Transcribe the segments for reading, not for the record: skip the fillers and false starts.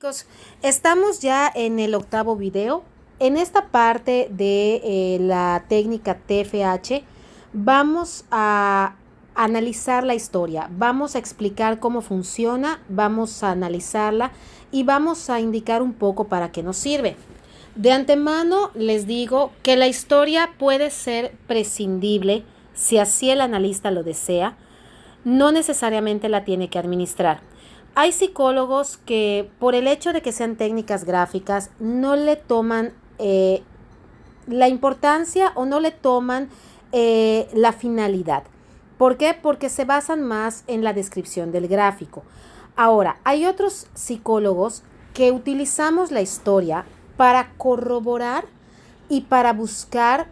Chicos, estamos ya en el octavo video. En esta parte de la técnica TFH vamos a analizar la historia, vamos a explicar cómo funciona, vamos a analizarla y vamos a indicar un poco para qué nos sirve. De antemano les digo que la historia puede ser prescindible si así el analista lo desea, no necesariamente la tiene que administrar. Hay psicólogos que por el hecho de que sean técnicas gráficas no le toman la importancia o no le toman la finalidad. ¿Por qué? Porque se basan más en la descripción del gráfico. Ahora, hay otros psicólogos que utilizamos la historia para corroborar y para buscar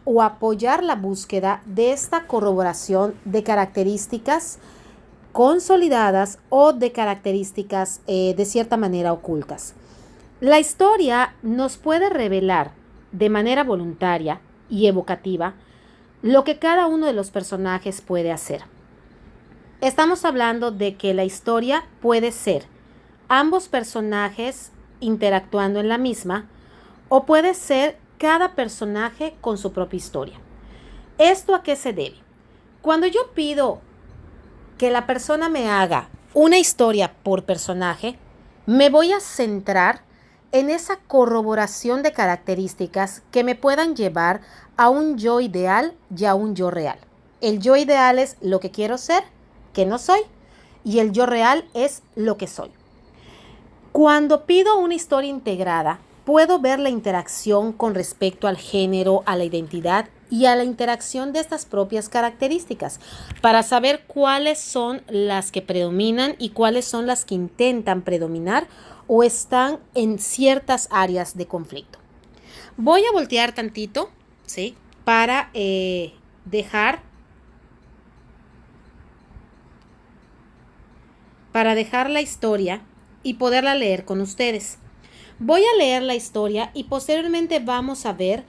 o apoyar la búsqueda de esta corroboración de características consolidadas o de características de cierta manera ocultas. La historia nos puede revelar de manera voluntaria y evocativa lo que cada uno de los personajes puede hacer. Estamos hablando de que la historia puede ser ambos personajes interactuando en la misma o puede ser cada personaje con su propia historia. ¿Esto a qué se debe? Cuando yo pido que la persona me haga una historia por personaje, me voy a centrar en esa corroboración de características que me puedan llevar a un yo ideal y a un yo real. El yo ideal es lo que quiero ser, que no soy, y el yo real es lo que soy. Cuando pido una historia integrada, puedo ver la interacción con respecto al género, a la identidad y a la interacción de estas propias características para saber cuáles son las que predominan y cuáles son las que intentan predominar o están en ciertas áreas de conflicto. Voy a voltear tantito, ¿sí? Para dejar la historia y poderla leer con ustedes. Voy a leer la historia y posteriormente vamos a ver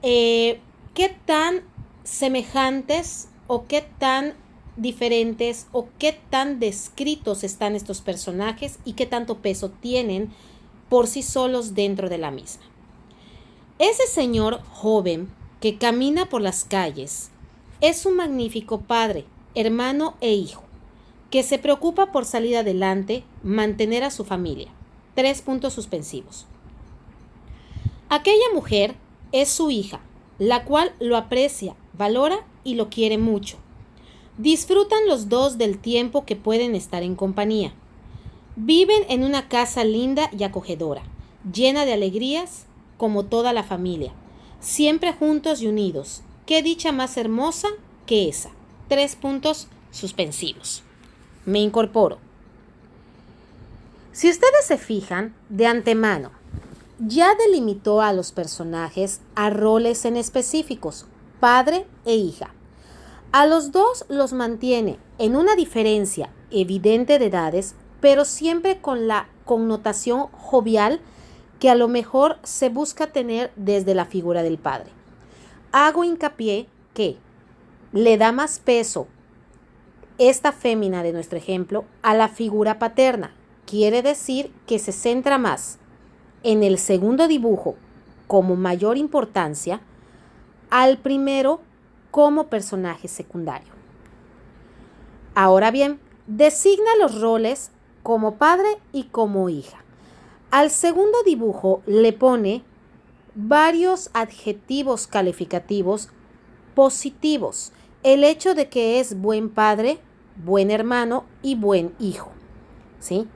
qué tan semejantes o qué tan diferentes o qué tan descritos están estos personajes y qué tanto peso tienen por sí solos dentro de la misma. Ese señor joven que camina por las calles es un magnífico padre, hermano e hijo, que se preocupa por salir adelante, mantener a su familia. 3 puntos suspensivos. Aquella mujer es su hija, la cual lo aprecia, valora y lo quiere mucho. Disfrutan los dos del tiempo que pueden estar en compañía. Viven en una casa linda y acogedora, llena de alegrías, como toda la familia, siempre juntos y unidos. ¿Qué dicha más hermosa que esa? 3 puntos suspensivos. Me incorporo. Si ustedes se fijan, de antemano, ya delimitó a los personajes a roles en específicos, padre e hija. A los dos los mantiene en una diferencia evidente de edades, pero siempre con la connotación jovial que a lo mejor se busca tener desde la figura del padre. Hago hincapié que le da más peso esta fémina de nuestro ejemplo a la figura paterna. Quiere decir que se centra más en el segundo dibujo como mayor importancia al primero como personaje secundario. Ahora bien, designa los roles como padre y como hija. Al segundo dibujo le pone varios adjetivos calificativos positivos. El hecho de que es buen padre, buen hermano y buen hijo, ¿sí?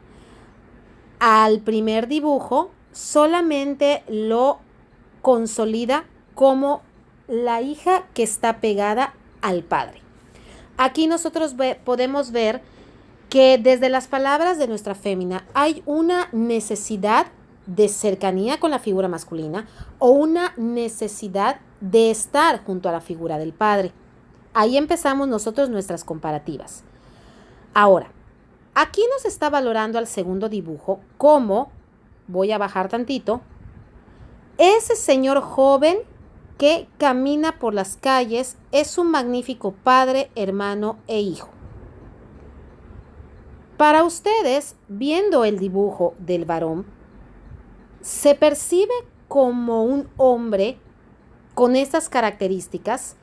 Al primer dibujo solamente lo consolida como la hija que está pegada al padre. Aquí nosotros podemos ver que desde las palabras de nuestra fémina hay una necesidad de cercanía con la figura masculina o una necesidad de estar junto a la figura del padre. Ahí empezamos nosotros nuestras comparativas. Ahora, aquí nos está valorando al segundo dibujo como, voy a bajar tantito, ese señor joven que camina por las calles es un magnífico padre, hermano e hijo. Para ustedes, viendo el dibujo del varón, ¿se percibe como un hombre con estas características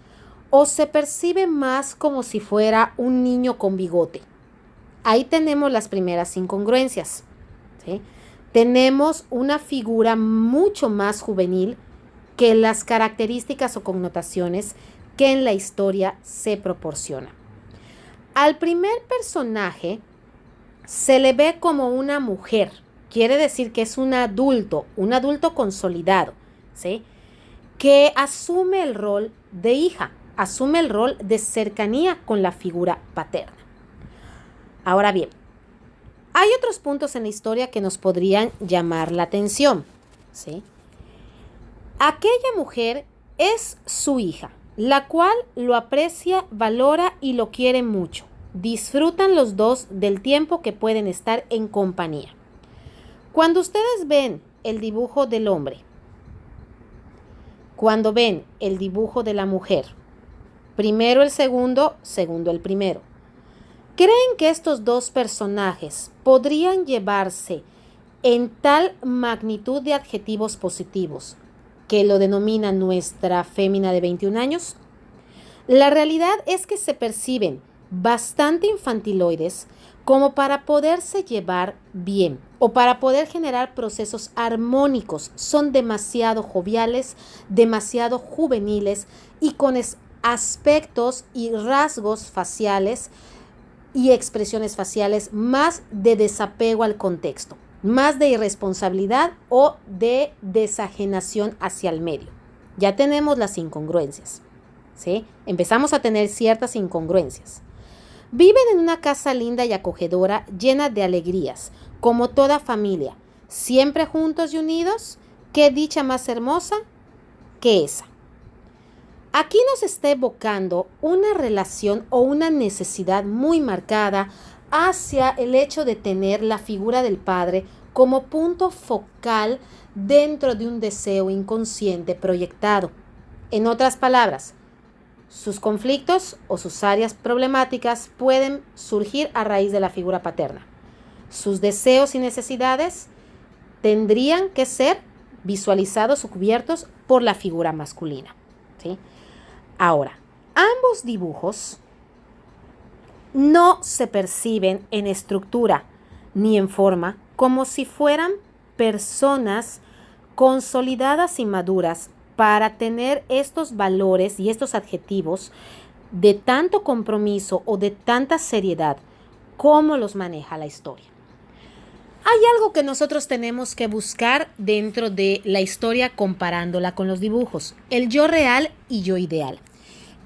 o se percibe más como si fuera un niño con bigote? Ahí tenemos las primeras incongruencias, ¿sí? Tenemos una figura mucho más juvenil que las características o connotaciones que en la historia se proporciona. Al primer personaje se le ve como una mujer, quiere decir que es un adulto consolidado, ¿sí? Que asume el rol de hija, asume el rol de cercanía con la figura paterna. Ahora bien, hay otros puntos en la historia que nos podrían llamar la atención, ¿sí? Aquella mujer es su hija, la cual lo aprecia, valora y lo quiere mucho. Disfrutan los dos del tiempo que pueden estar en compañía. Cuando ustedes ven el dibujo del hombre, cuando ven el dibujo de la mujer, primero el segundo, segundo el primero, ¿creen que estos dos personajes podrían llevarse en tal magnitud de adjetivos positivos que lo denomina nuestra fémina de 21 años? La realidad es que se perciben bastante infantiloides como para poderse llevar bien o para poder generar procesos armónicos. Son demasiado joviales, demasiado juveniles y con aspectos y rasgos faciales y expresiones faciales más de desapego al contexto, más de irresponsabilidad o de desajenación hacia el medio. Ya tenemos las incongruencias, ¿sí? Empezamos a tener ciertas incongruencias. Viven en una casa linda y acogedora, llena de alegrías, como toda familia, siempre juntos y unidos. ¿Qué dicha más hermosa que esa? Aquí nos está evocando una relación o una necesidad muy marcada hacia el hecho de tener la figura del padre como punto focal dentro de un deseo inconsciente proyectado. En otras palabras, sus conflictos o sus áreas problemáticas pueden surgir a raíz de la figura paterna. Sus deseos y necesidades tendrían que ser visualizados o cubiertos por la figura masculina, ¿sí? Ahora, ambos dibujos no se perciben en estructura ni en forma como si fueran personas consolidadas y maduras para tener estos valores y estos adjetivos de tanto compromiso o de tanta seriedad como los maneja la historia. Hay algo que nosotros tenemos que buscar dentro de la historia comparándola con los dibujos, el yo real y yo ideal.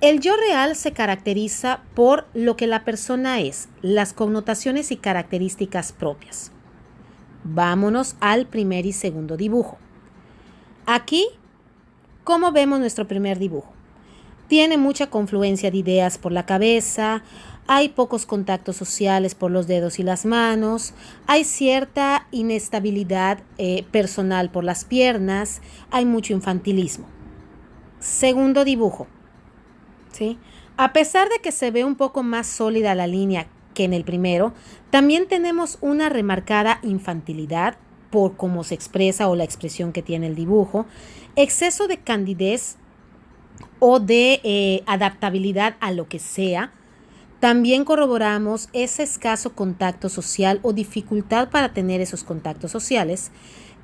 El yo real se caracteriza por lo que la persona es, las connotaciones y características propias. Vámonos al primer y segundo dibujo. Aquí, ¿cómo vemos nuestro primer dibujo? Tiene mucha confluencia de ideas por la cabeza, hay pocos contactos sociales por los dedos y las manos, hay cierta inestabilidad personal por las piernas, hay mucho infantilismo. Segundo dibujo, ¿sí? A pesar de que se ve un poco más sólida la línea que en el primero, también tenemos una remarcada infantilidad por cómo se expresa o la expresión que tiene el dibujo, exceso de candidez o de adaptabilidad a lo que sea. También corroboramos ese escaso contacto social o dificultad para tener esos contactos sociales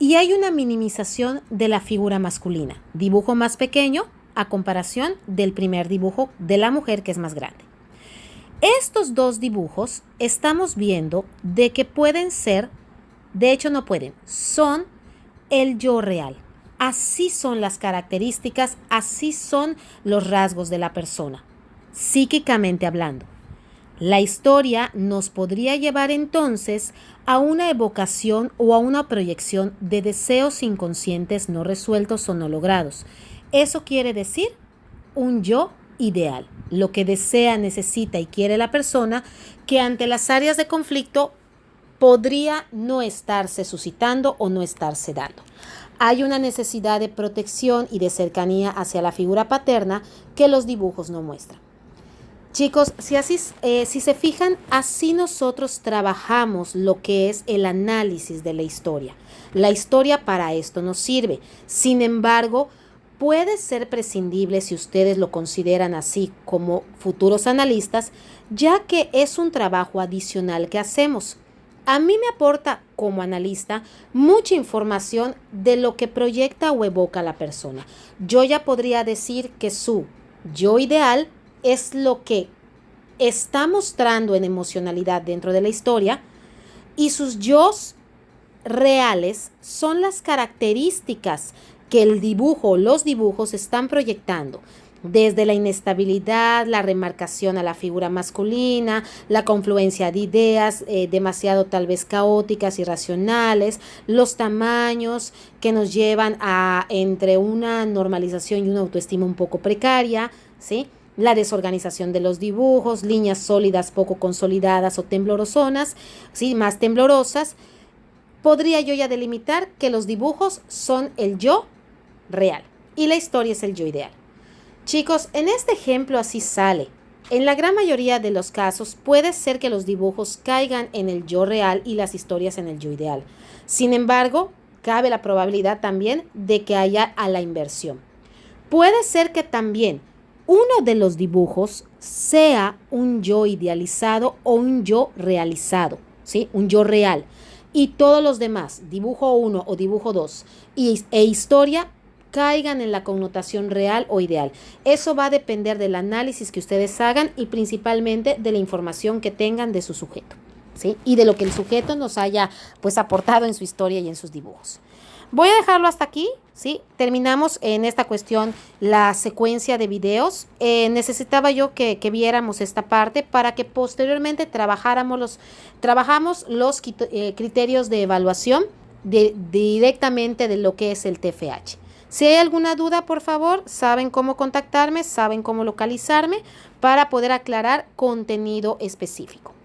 y hay una minimización de la figura masculina, dibujo más pequeño a comparación del primer dibujo de la mujer que es más grande. Estos dos dibujos estamos viendo de que pueden ser, de hecho no pueden, son el yo real. Así son las características, así son los rasgos de la persona, psíquicamente hablando. La historia nos podría llevar entonces a una evocación o a una proyección de deseos inconscientes no resueltos o no logrados. Eso quiere decir un yo ideal, lo que desea, necesita y quiere la persona que ante las áreas de conflicto podría no estarse suscitando o no estarse dando. Hay una necesidad de protección y de cercanía hacia la figura paterna que los dibujos no muestran. Chicos, si se fijan, así nosotros trabajamos lo que es el análisis de la historia. La historia para esto nos sirve. Sin embargo, puede ser prescindible si ustedes lo consideran así como futuros analistas, ya que es un trabajo adicional que hacemos. A mí me aporta como analista mucha información de lo que proyecta o evoca la persona. Yo ya podría decir que su yo ideal es lo que está mostrando en emocionalidad dentro de la historia y sus yos reales son las características que el dibujo o los dibujos están proyectando. Desde la inestabilidad, la remarcación a la figura masculina, la confluencia de ideas demasiado tal vez caóticas, irracionales, los tamaños que nos llevan a entre una normalización y una autoestima un poco precaria, ¿sí? La desorganización de los dibujos, líneas sólidas poco consolidadas o temblorosonas, ¿sí? Más temblorosas. Podría yo ya delimitar que los dibujos son el yo real y la historia es el yo ideal. Chicos, en este ejemplo así sale. En la gran mayoría de los casos puede ser que los dibujos caigan en el yo real y las historias en el yo ideal. Sin embargo, cabe la probabilidad también de que haya a la inversión. Puede ser que también uno de los dibujos sea un yo idealizado o un yo realizado, ¿sí? Un yo real. Y todos los demás, dibujo 1 o dibujo 2 e historia, caigan en la connotación real o ideal. Eso va a depender del análisis que ustedes hagan y principalmente de la información que tengan de su sujeto, ¿sí? Y de lo que el sujeto nos haya pues aportado en su historia y en sus dibujos. Voy a dejarlo hasta aquí, ¿sí? Terminamos en esta cuestión la secuencia de videos. Necesitaba yo que viéramos esta parte para que posteriormente trabajamos los criterios de evaluación directamente de lo que es el TFH. Si hay alguna duda, por favor, saben cómo contactarme, saben cómo localizarme para poder aclarar contenido específico.